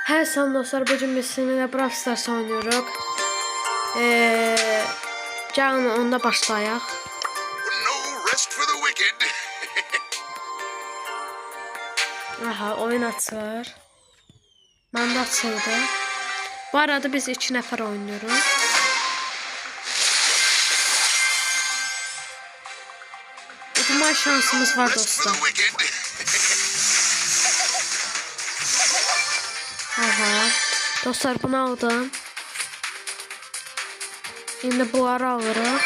Hər salam dostlar, bugün biz sizinlə Brawl Stars oynuyoruz. Gəlin onda başlayaq. No rest for the wicked. Aha, oyun açılır. Məndə açıldı. Bu arada biz 2 nəfər oynuyoruz. Udma şansımız var Rest for dostlar. the wicked. Aha. Dostlar bunu aldım. Şimdi bunları alırıq.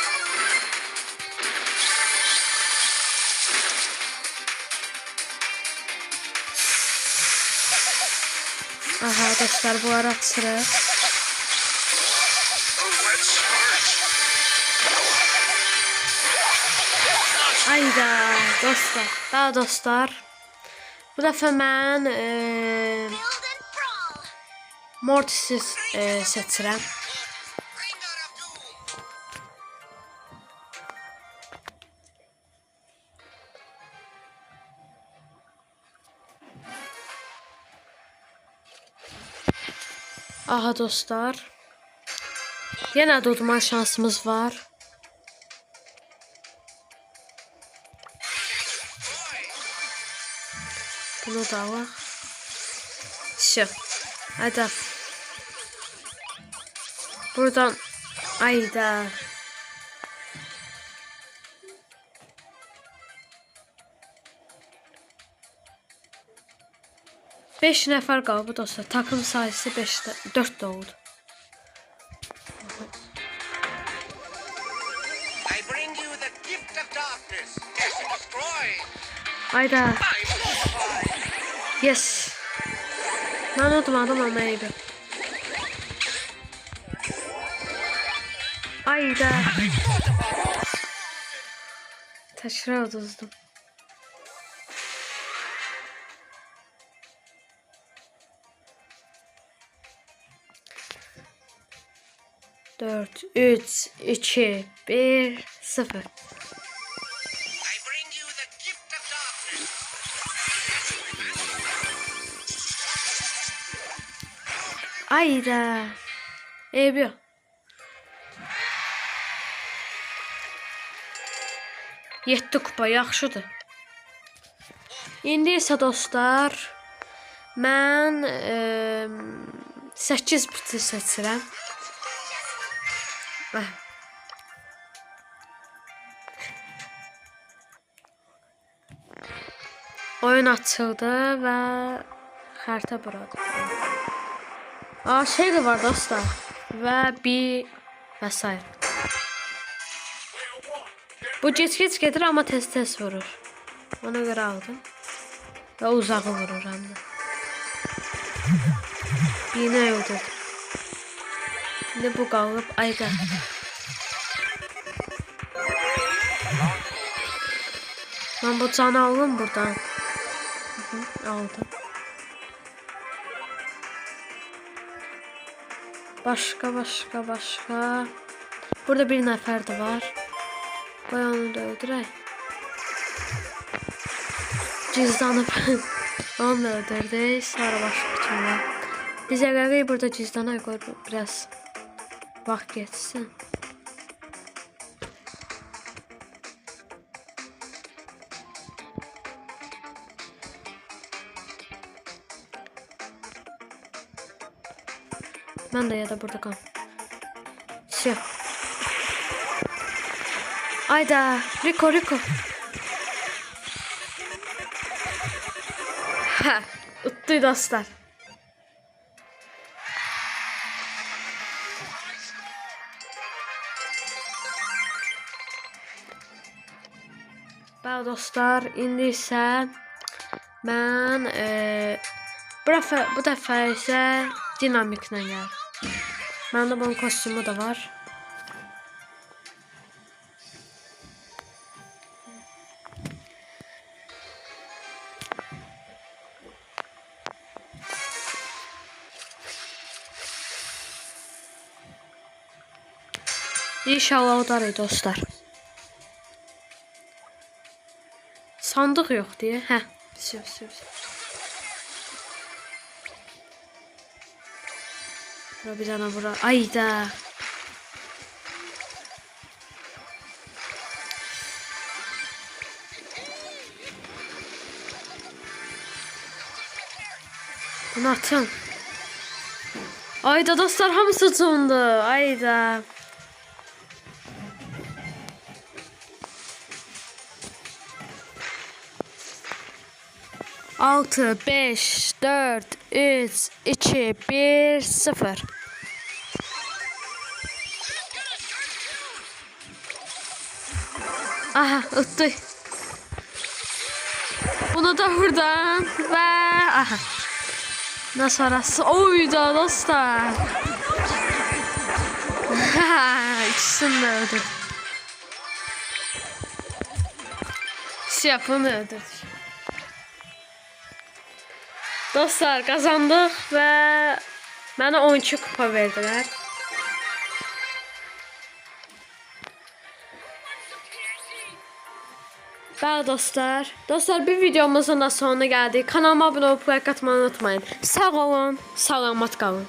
Aha dostlar bunları açırıq. Oh, that's smart. Ayda dostlar. Daha dostlar. Bu dəfə mən Mortis'i seçirəm. Aha dostlar. Yenə də udma şansımız var. Bunu da alaq. Şu. Hadi. Buradan. Ayda. Beş nəfər qalıb dostlar. Takım sayısı 4 oldu. I bring you the gift of darkness. Yes, destroy. Ayda. I'm Yes. Mən udmadım ama iyiydi. Ayda. Təşkil uduzdum. Dört, 3, 2, 1, 0. I bring you the gift of darkness. Ayda. Eybi yox. Yetdi kupa, yaxşıdır. İndi isə dostlar, mən 8 biti seçirəm. Oyun açıldı və xəritə burada. Şey de var dostlar və bir və s. Bu geç gedir amma tez vurur. Ona görə aldım. Və uzağı vurur həm də. Yine öldürdüm. Şimdi bu qalıb ayda. Ben bu canı aldım buradan. Aldım. Başka. Burada bir nəfər də var. Qoy onu da öldürək. Cizdanı onu da öldürdük. Sonra başka kim var. Biz əgəri burada cizdanı qoy biraz vaxt geçsin. Ben de ya da burada kal. Şey. Ayda Rico. Ha, uttu dostlar. Bəli dostlar, indi isə mən bu dəfə isə dinamiklə gəlir. Məndə bunun kostyumu da var. İnşallah udarıq dostlar. Sandıq yox deyə. Hə. Bura bir tane bura. Ayda. Bunu atın. Ayda dostlar hamısı ucundu. Ayda. Altı, 5, 4, 3, 2, 1, 0. Aha, uttu. Bunu da buradan ve aha. Nasıl arası? Oyda dostlar. İkisini de öldürdük. Yapını öldürdük. Dostlar kazandık ve bana 12 kupa verdiler. Bəli dostlar. Dostlar bir videomuzun da sonuna geldik. Kanalıma abone olup like atmayı unutmayın. Sağ olun, selamat kalın.